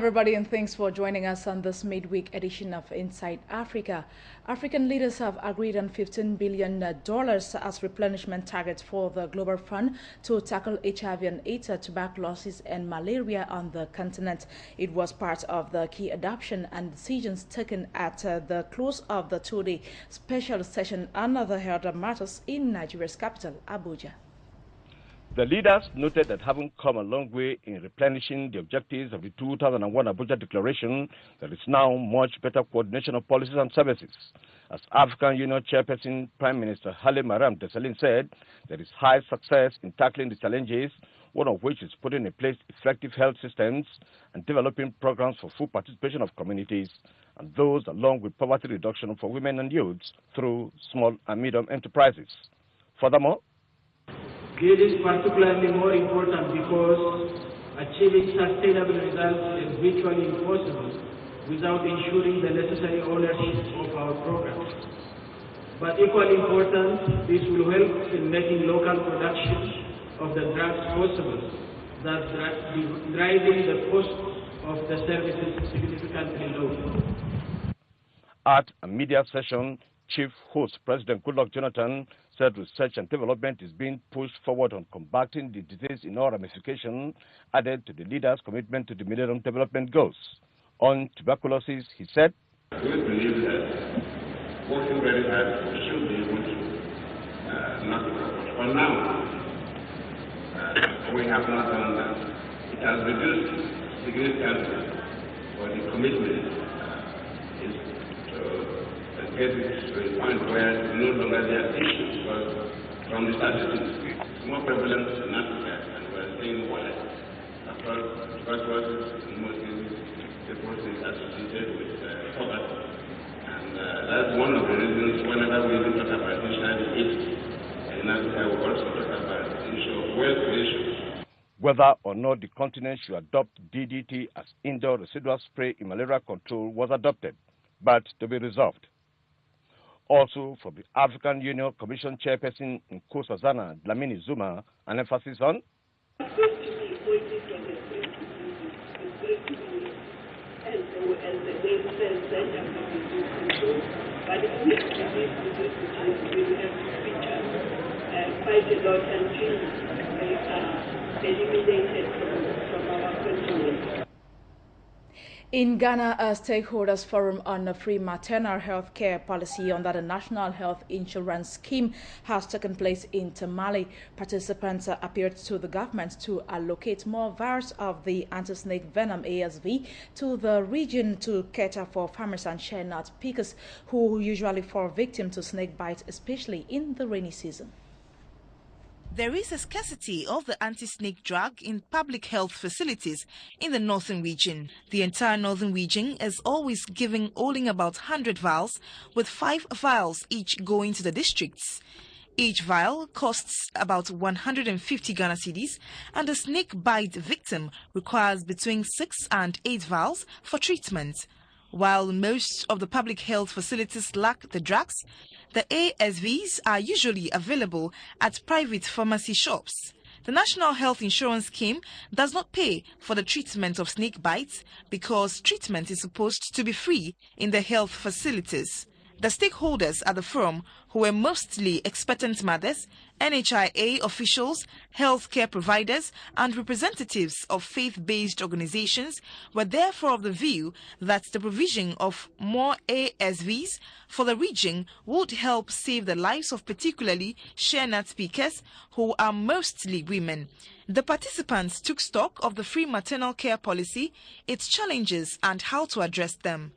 everybody, and thanks for joining us on this midweek edition of Inside Africa. African leaders have agreed on $15 billion as replenishment targets for the Global Fund to tackle HIV and AIDS, tuberculosis and malaria on the continent. It was part of the key adoption and decisions taken at the close of the two-day special session on other health matters in Nigeria's capital, Abuja. The leaders noted that having come a long way in replenishing the objectives of the 2001 Abuja Declaration, there is now much better coordination of policies and services. As African Union Chairperson Prime Minister Haile Mariam Desalegn said, there is high success in tackling the challenges, one of which is putting in place effective health systems and developing programs for full participation of communities, and those along with poverty reduction for women and youths through small and medium enterprises. Furthermore, it is particularly more important because achieving sustainable results is virtually impossible without ensuring the necessary ownership of our programs. But equally important, this will help in making local production of the drugs possible, thus driving the cost of the services significantly low. At a media session, Chief Host President Goodluck Jonathan said research and development is being pushed forward on combating the disease in all ramifications, added to the leaders' commitment to the Millennium Development Goals. On tuberculosis, he said, "We believe that working very hard, we should be able to knock it out. For now, we have not done that. It has reduced significantly, but the commitment is to get it to a point where no longer there are issues, because from the statistics, it's more prevalent in Africa, and we're seeing why. After all, tuberculosis in most cases, the process is associated with poverty. And that's one of the reasons whenever we talk about HIV in Africa, we also talk about the issue of wealth creation. Whether or not the continent should adopt DDT as indoor residual spray in malaria control was adopted, but to be resolved. Also, from the African Union Commission Chairperson in Nkosazana, Dlamini Zuma, an emphasis on In Ghana, a stakeholders forum on a free maternal health care policy under the National Health Insurance Scheme has taken place in Tamale. Participants appealed to the government to allocate more vials of the anti-snake venom ASV to the region to cater for farmers and share nut pickers who usually fall victim to snake bites, especially in the rainy season. There is a scarcity of the anti-snake drug in public health facilities in the northern region. The entire northern region is always giving only about 100 vials, with 5 vials each going to the districts. Each vial costs about 150 Ghana cedis, and a snake bite victim requires between 6 and 8 vials for treatment. While most of the public health facilities lack the drugs, the ASVs are usually available at private pharmacy shops. The National Health Insurance Scheme does not pay for the treatment of snake bites because treatment is supposed to be free in the health facilities. The stakeholders at the forum, who were mostly expectant mothers, NHIA officials, healthcare providers, and representatives of faith-based organizations, were therefore of the view that the provision of more ASVs for the region would help save the lives of particularly share nut pickers, who are mostly women. The participants took stock of the free maternal care policy, its challenges, and how to address them.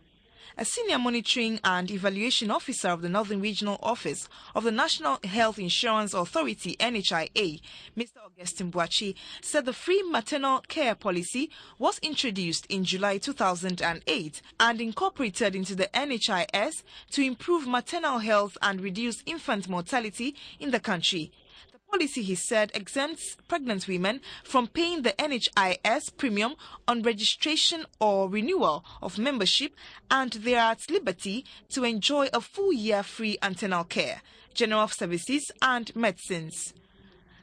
A senior monitoring and evaluation officer of the Northern Regional Office of the National Health Insurance Authority, NHIA, Mr. Augustine Boachi, said the free maternal care policy was introduced in July 2008 and incorporated into the NHIS to improve maternal health and reduce infant mortality in the country. The policy, he said, exempts pregnant women from paying the NHIS premium on registration or renewal of membership, and they are at liberty to enjoy a full year free antenatal care, general services and medicines.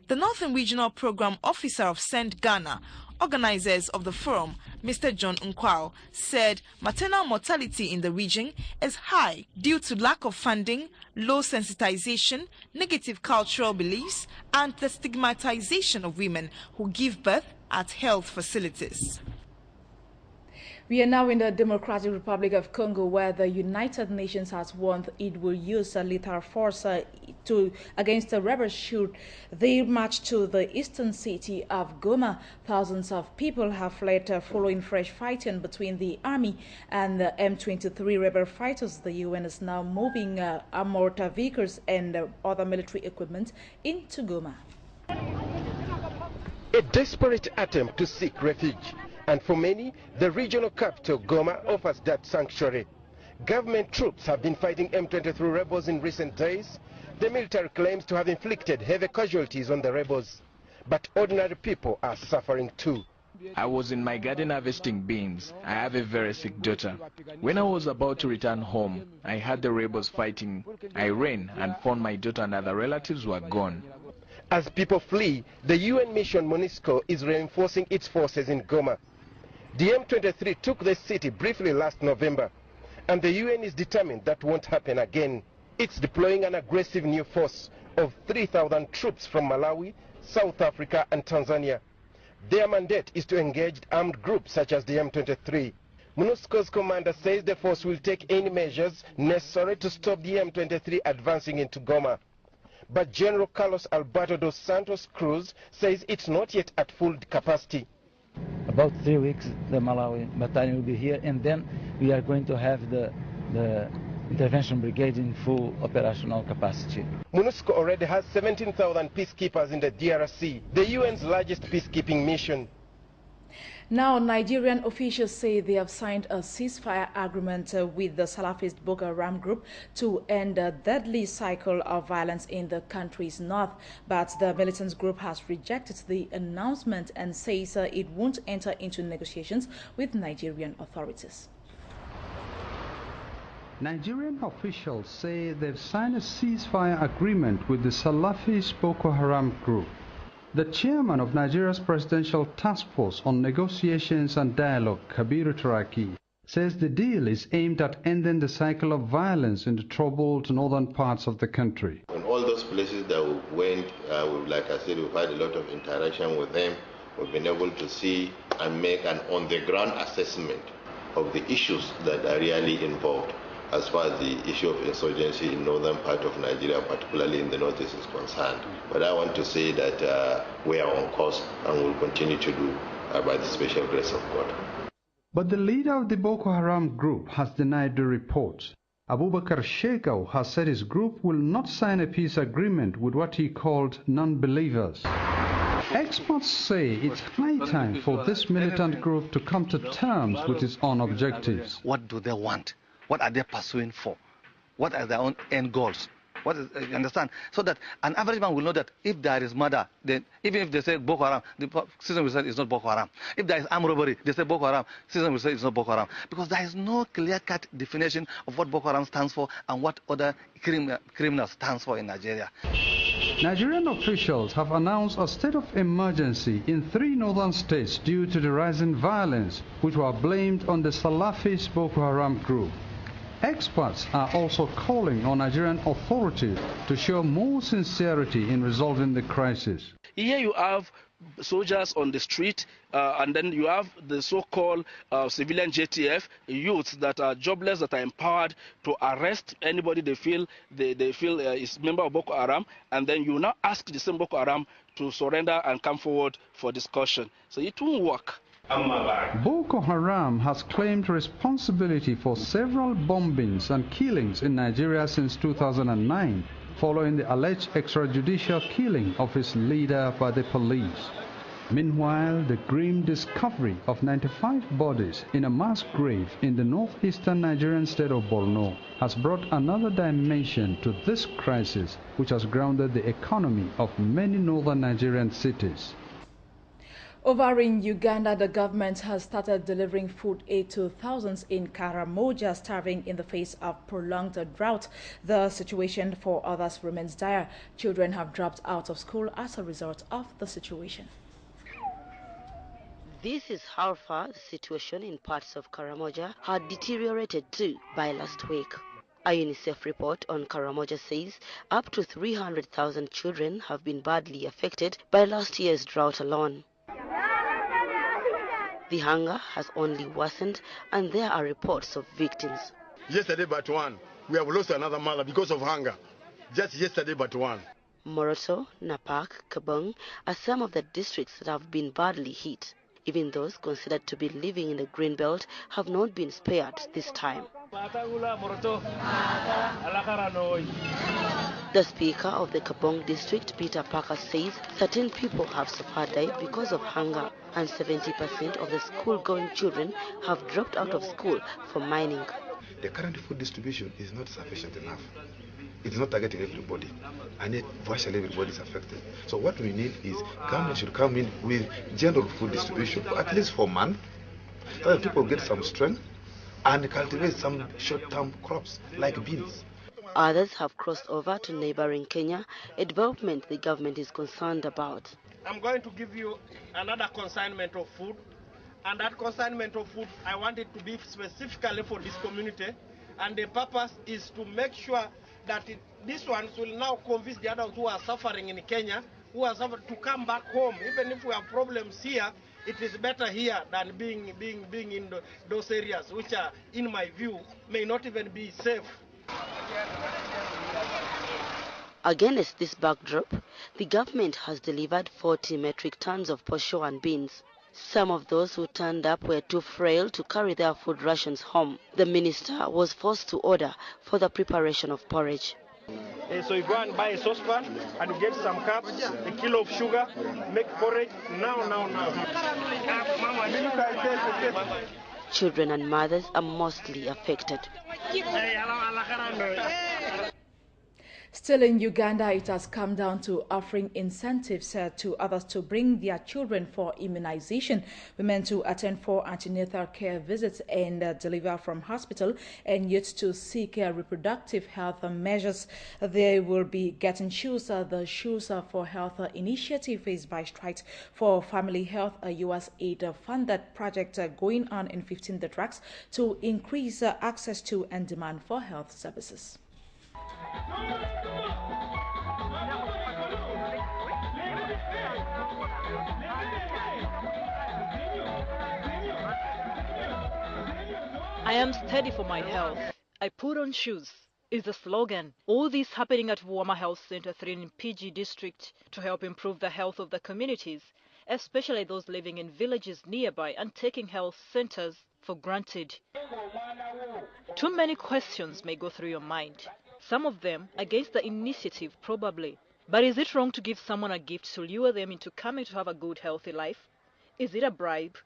The Northern Regional Program Officer of SEND Ghana, Organizers of the forum, Mr. John Nkwao, said maternal mortality in the region is high due to lack of funding, low sensitization, negative cultural beliefs, and the stigmatization of women who give birth at health facilities. We are now in the Democratic Republic of Congo, where the United Nations has warned it will use lethal force against the rebels should they march to the eastern city of Goma. Thousands of people have fled following fresh fighting between the army and the M23 rebel fighters. The UN is now moving armored vehicles and other military equipment into Goma. A desperate attempt to seek refuge. And for many, the regional capital, Goma, offers that sanctuary. Government troops have been fighting M23 rebels in recent days. The military claims to have inflicted heavy casualties on the rebels. But ordinary people are suffering too. I was in my garden harvesting beans. I have a very sick daughter. When I was about to return home, I heard the rebels fighting. I ran and found my daughter and other relatives were gone. As people flee, the UN mission MONUSCO is reinforcing its forces in Goma. The M23 took the city briefly last November, and the UN is determined that won't happen again. It's deploying an aggressive new force of 3,000 troops from Malawi, South Africa and Tanzania. Their mandate is to engage armed groups such as the M23. MONUSCO's commander says the force will take any measures necessary to stop the M23 advancing into Goma. But General Carlos Alberto dos Santos Cruz says it's not yet at full capacity. About 3 weeks, the Malawi battalion will be here, and then we are going to have the intervention brigade in full operational capacity. MONUSCO already has 17,000 peacekeepers in the DRC, the UN's largest peacekeeping mission. Now, Nigerian officials say they have signed a ceasefire agreement with the Salafist Boko Haram group to end a deadly cycle of violence in the country's north. But the militant group has rejected the announcement and says it won't enter into negotiations with Nigerian authorities. Nigerian officials say they've signed a ceasefire agreement with the Salafist Boko Haram group. The chairman of Nigeria's Presidential Task Force on Negotiations and Dialogue, Kabiru Turaki, says the deal is aimed at ending the cycle of violence in the troubled northern parts of the country. In all those places that we went, like I said, we've had a lot of interaction with them. We've been able to see and make an on-the-ground assessment of the issues that are really involved as far as the issue of insurgency in northern part of Nigeria, particularly in the northeast, is concerned. But I want to say that we are on course and will continue to do by the special grace of God. But the leader of the Boko Haram group has denied the report. Abubakar Shekau has said his group will not sign a peace agreement with what he called non-believers. Experts say it's high time for this militant group to come to terms with its own objectives. What do they want? What are they pursuing for? What are their own end goals? What is, you understand? So that an average man will know that if there is murder, then even if they say Boko Haram, the citizen will say it's not Boko Haram. If there is armed robbery, they say Boko Haram, citizen will say it's not Boko Haram. Because there is no clear-cut definition of what Boko Haram stands for and what other criminals stands for in Nigeria. Nigerian officials have announced a state of emergency in 3 northern states due to the rising violence, which were blamed on the Salafist Boko Haram group. Experts are also calling on Nigerian authorities to show more sincerity in resolving the crisis. Here you have soldiers on the street, and then you have the so-called civilian JTF youths that are jobless, that are empowered to arrest anybody they feel is member of Boko Haram, and then you now ask the same Boko Haram to surrender and come forward for discussion. So it won't work. Boko Haram has claimed responsibility for several bombings and killings in Nigeria since 2009, following the alleged extrajudicial killing of its leader by the police. Meanwhile, the grim discovery of 95 bodies in a mass grave in the northeastern Nigerian state of Borno has brought another dimension to this crisis, which has grounded the economy of many northern Nigerian cities. Over in Uganda, the government has started delivering food aid to thousands in Karamoja starving in the face of prolonged drought. The situation for others remains dire. Children have dropped out of school as a result of the situation. This is how far the situation in parts of Karamoja had deteriorated to by last week. A UNICEF report on Karamoja says up to 300,000 children have been badly affected by last year's drought alone. The hunger has only worsened and there are reports of victims. Yesterday but one, we have lost another mother because of hunger. Just yesterday but one. Moroto, Napak, Kabong are some of the districts that have been badly hit. Even those considered to be living in the green belt have not been spared this time. The speaker of the Kabong district, Peter Parker, says 13 people have so far died because of hunger and 70% of the school-going children have dropped out of school for mining. The current food distribution is not sufficient enough. It's not targeting everybody, and yet virtually everybody is affected. So what we need is government should come in with general food distribution for at least 4 months, so that people get some strength and cultivate some short-term crops like beans. Others have crossed over to neighboring Kenya, a development the government is concerned about. I'm going to give you another consignment of food, and that consignment of food, I want it to be specifically for this community, and the purpose is to make sure that these ones will now convince the adults who are suffering in Kenya, who are suffering, to come back home. Even if we have problems here, it is better here than being in those areas, which are, in my view, may not even be safe. Against this backdrop, the government has delivered 40 metric tons of posho and beans. Some of those who turned up were too frail to carry their food rations home. The minister was forced to order for the preparation of porridge. So you go and buy a saucepan and get some cups, a kilo of sugar, make porridge now. Children and mothers are mostly affected. Still in Uganda, it has come down to offering incentives to others to bring their children for immunization, women to attend for antenatal care visits and deliver from hospital, and youth to seek reproductive health measures. They will be getting shoes. The Shoes for Health initiative faced by Strides for Family Health, a U.S. aid-funded project going on in 15 districts to increase access to and demand for health services. I am steady for my health. I put on shoes is the slogan. All this happening at Vuama Health Center 3 in PG district to help improve the health of the communities, especially those living in villages nearby and taking health centers for granted. Too many questions may go through your mind. Some of them against the initiative probably. But is it wrong to give someone a gift to lure them into coming to have a good healthy life? Is it a bribe?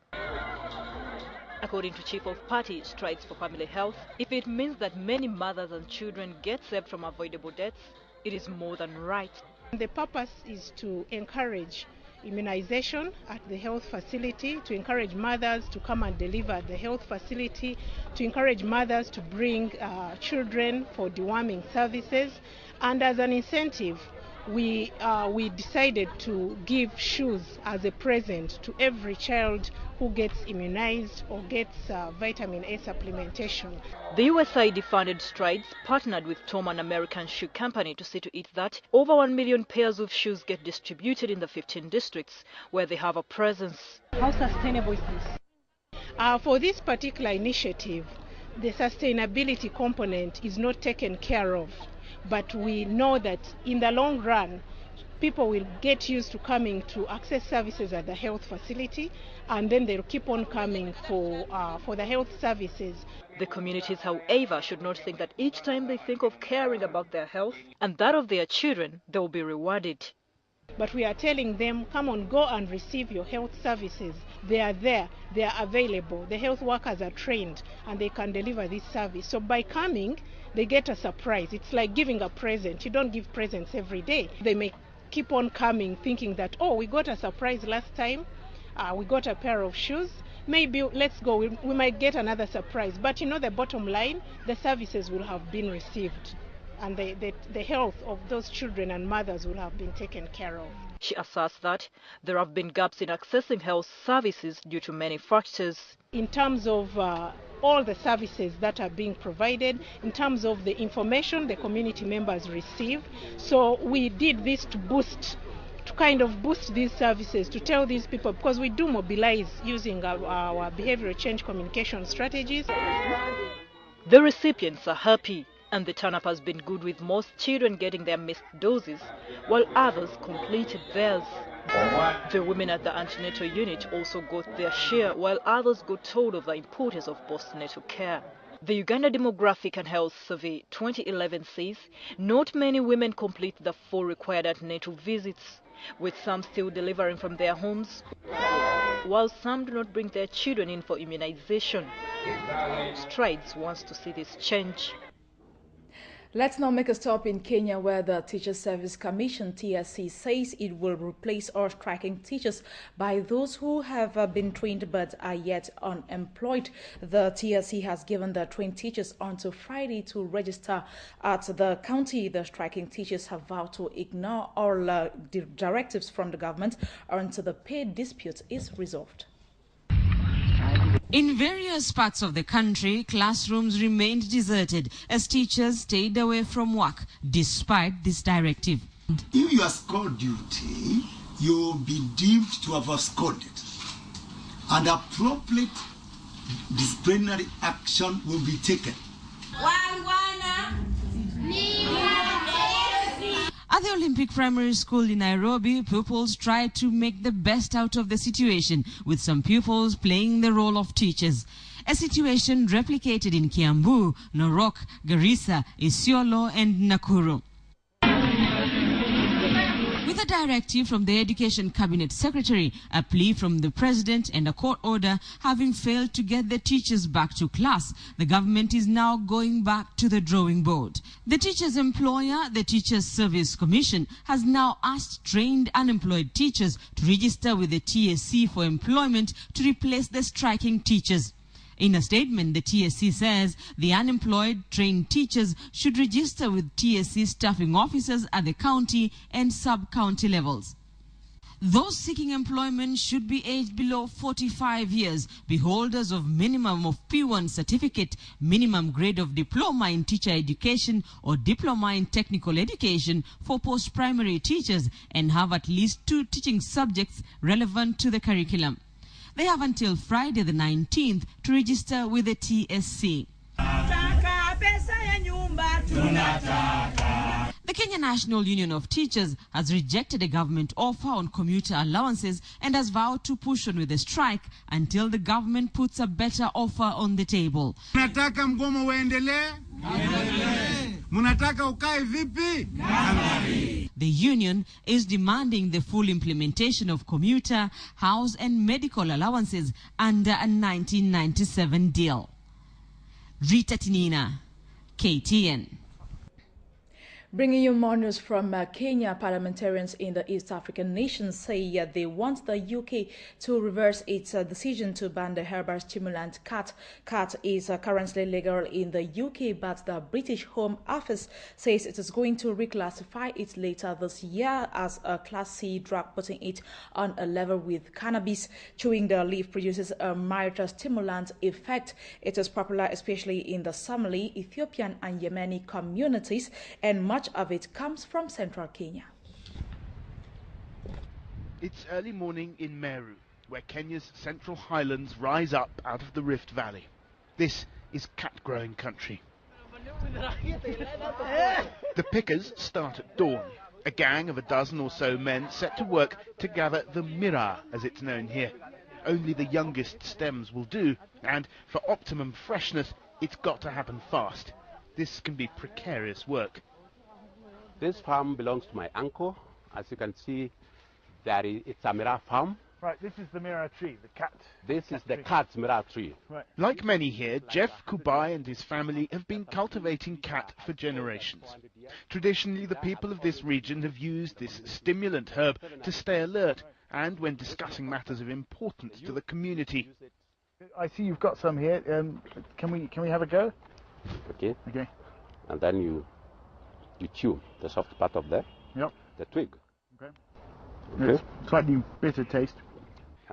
According to Chief of Party Strides for Family Health, if it means that many mothers and children get saved from avoidable deaths, it is more than right. The purpose is to encourage immunization at the health facility, to encourage mothers to come and deliver at the health facility, to encourage mothers to bring children for deworming services, and as an incentive, we decided to give shoes as a present to every child who gets immunized or gets vitamin A supplementation. The USAID-funded Strides partnered with Tom, an American shoe company, to see to it that over 1 million pairs of shoes get distributed in the 15 districts where they have a presence. How sustainable is this? For this particular initiative, the sustainability component is not taken care of, but we know that in the long run, people will get used to coming to access services at the health facility, and then they'll keep on coming for the health services. The communities, however, should not think that each time they think of caring about their health and that of their children, they will be rewarded. But we are telling them, come on, go and receive your health services. They are there, they are available. The health workers are trained and they can deliver this service. So by coming, they get a surprise. It's like giving a present. You don't give presents every day. They may keep on coming thinking that, oh, we got a surprise last time. We got a pair of shoes. Maybe let's go. We might get another surprise. But you know, the bottom line, the services will have been received. and the health of those children and mothers will have been taken care of. She asserts that there have been gaps in accessing health services due to many factors. In terms of all the services that are being provided, in terms of the information the community members receive. So we did this to kind of boost these services, to tell these people, because we do mobilize using our behavioral change communication strategies. The recipients are happy, and the turn-up has been good, with most children getting their missed doses, while others completed theirs. The women at the antenatal unit also got their share, while others got told of the importance of postnatal care. The Uganda Demographic and Health Survey 2011 says not many women complete the 4 required antenatal visits, with some still delivering from their homes, while some do not bring their children in for immunization. Strides wants to see this change. Let's now make a stop in Kenya, where the Teachers Service Commission, TSC, says it will replace all striking teachers by those who have been trained but are yet unemployed. The TSC has given the trained teachers until Friday to register at the county. The striking teachers have vowed to ignore all directives from the government until the pay dispute is resolved. In various parts of the country, classrooms remained deserted as teachers stayed away from work despite this directive. If you are scored duty, you will be deemed to have absconded, and appropriate disciplinary action will be taken. At the Olympic Primary School in Nairobi, pupils tried to make the best out of the situation, with some pupils playing the role of teachers. A situation replicated in Kiambu, Narok, Garissa, Isiolo and Nakuru. With a directive from the Education Cabinet Secretary, a plea from the President and a court order having failed to get the teachers back to class, the government is now going back to the drawing board. The teachers' employer, the Teachers Service Commission, has now asked trained unemployed teachers to register with the TSC for employment to replace the striking teachers. In a statement, the TSC says the unemployed trained teachers should register with TSC staffing officers at the county and sub-county levels. Those seeking employment should be aged below 45 years, be holders of minimum of P1 certificate, minimum grade of diploma in teacher education or diploma in technical education for post-primary teachers, and have at least 2 teaching subjects relevant to the curriculum. They have until Friday the 19th to register with the TSC. The Kenya National Union of Teachers has rejected a government offer on commuter allowances and has vowed to push on with the strike until the government puts a better offer on the table. Munataka mgomo uendelee? Munataka ukae vipi? The union is demanding the full implementation of commuter, house and medical allowances under a 1997 deal. Rita Tinina, KTN. Bringing you more news from Kenya, parliamentarians in the East African nation say they want the UK to reverse its decision to ban the herbal stimulant cat. Cat is currently legal in the UK, but the British Home Office says it is going to reclassify it later this year as a Class C drug, putting it on a level with cannabis. Chewing the leaf produces a mild stimulant effect. It is popular especially in the Somali, Ethiopian and Yemeni communities, and much of it comes from central Kenya. It's early morning in Meru, where Kenya's central highlands rise up out of the Rift Valley. This is cat-growing country. The pickers start at dawn. A gang of a dozen or so men set to work to gather the mira, as it's known here. Only the youngest stems will do, and for optimum freshness, it's got to happen fast. This can be precarious work. This farm belongs to my uncle. As you can see, it's a mira farm. Right, this is the mira tree, the cat. This is the cat's mira tree. Right. Like many here, Jeff Kubai and his family have been cultivating cat for generations. Traditionally, the people of this region have used this stimulant herb to stay alert and when discussing matters of importance to the community. I see you've got some here. Can we have a go? Okay. Okay. And then you You chew the soft part of the twig. Okay. Okay. It's slightly bitter taste.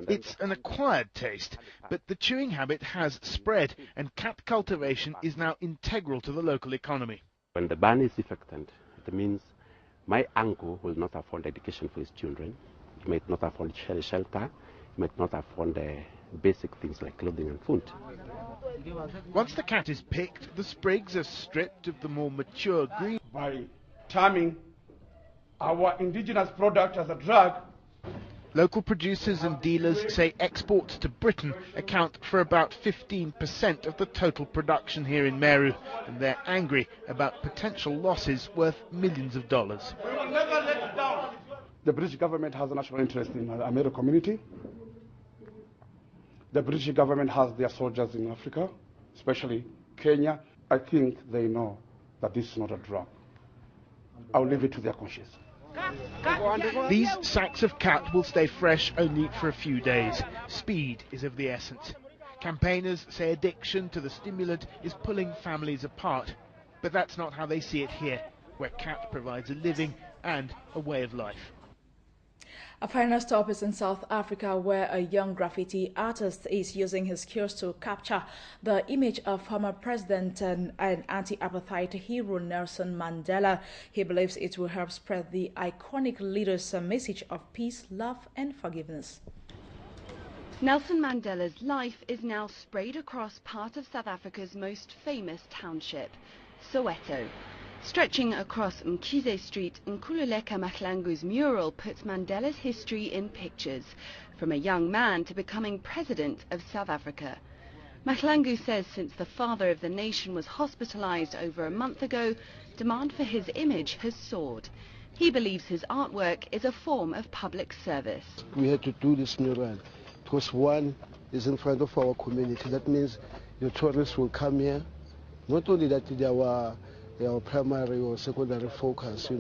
It's an acquired taste, but the chewing habit has spread, and cat cultivation is now integral to the local economy. When the ban is effective, it means my uncle will not afford education for his children. He might not afford shelter. He might not afford basic things like clothing and food. Once the cat is picked, the sprigs are stripped of the more mature green. By terming our indigenous product as a drug. Local producers and dealers say exports to Britain account for about 15% of the total production here in Meru, and they're angry about potential losses worth millions of dollars. We will never let it down. The British government has a national interest in the Meru community. The British government has their soldiers in Africa, especially Kenya. I think they know that this is not a drug. I'll leave it to their conscience. These sacks of cat will stay fresh only for a few days. Speed is of the essence. Campaigners say addiction to the stimulant is pulling families apart. But that's not how they see it here, where cat provides a living and a way of life. A final stop is in South Africa, where a young graffiti artist is using his skills to capture the image of former president and anti-apartheid hero Nelson Mandela. He believes it will help spread the iconic leader's message of peace, love and forgiveness. Nelson Mandela's life is now sprayed across part of South Africa's most famous township, Soweto. Stretching across Mkhize Street, Nkululeko Mahlangu's mural puts Mandela's history in pictures, from a young man to becoming president of South Africa. Mahlangu says since the father of the nation was hospitalized over a month ago, demand for his image has soared. He believes his artwork is a form of public service. We had to do this mural because one is in front of our community. That means the tourists will come here. Not only that, they were our primary or secondary focus,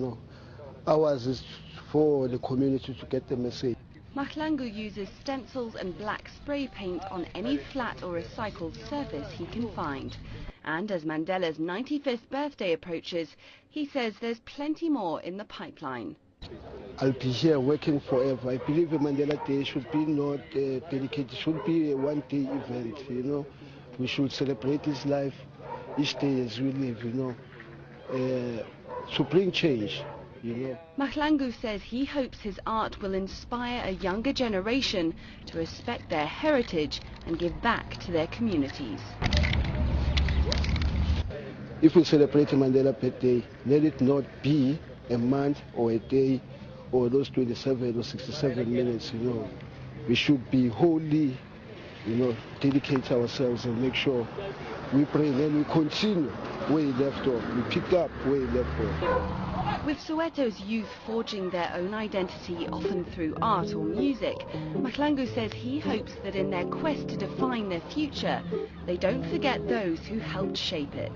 Ours is for the community to get the message. Mahlangu uses stencils and black spray paint on any flat or recycled surface he can find. And as Mandela's 95th birthday approaches, he says there's plenty more in the pipeline. I'll be here working forever. I believe the Mandela Day should be not dedicated, it should be a one-day event, We should celebrate his life each day as we live, to bring change, Mahlangu says he hopes his art will inspire a younger generation to respect their heritage and give back to their communities. If we celebrate Mandela birthday, let it not be a month or a day or those 27 or 67 minutes, We should be wholly, dedicate ourselves and make sure we pray, then we continue where he left off. We pick up where he left off. With Soweto's youth forging their own identity, often through art or music, Mahlangu says he hopes that in their quest to define their future, they don't forget those who helped shape it.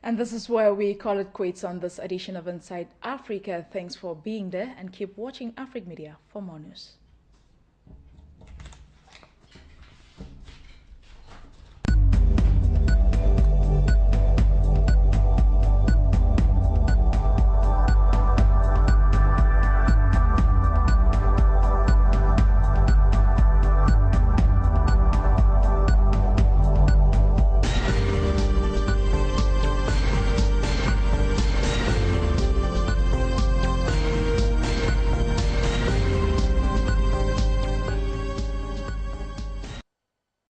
And this is where we call it quits on this edition of Inside Africa. Thanks for being there and keep watching Afrique Media for more news.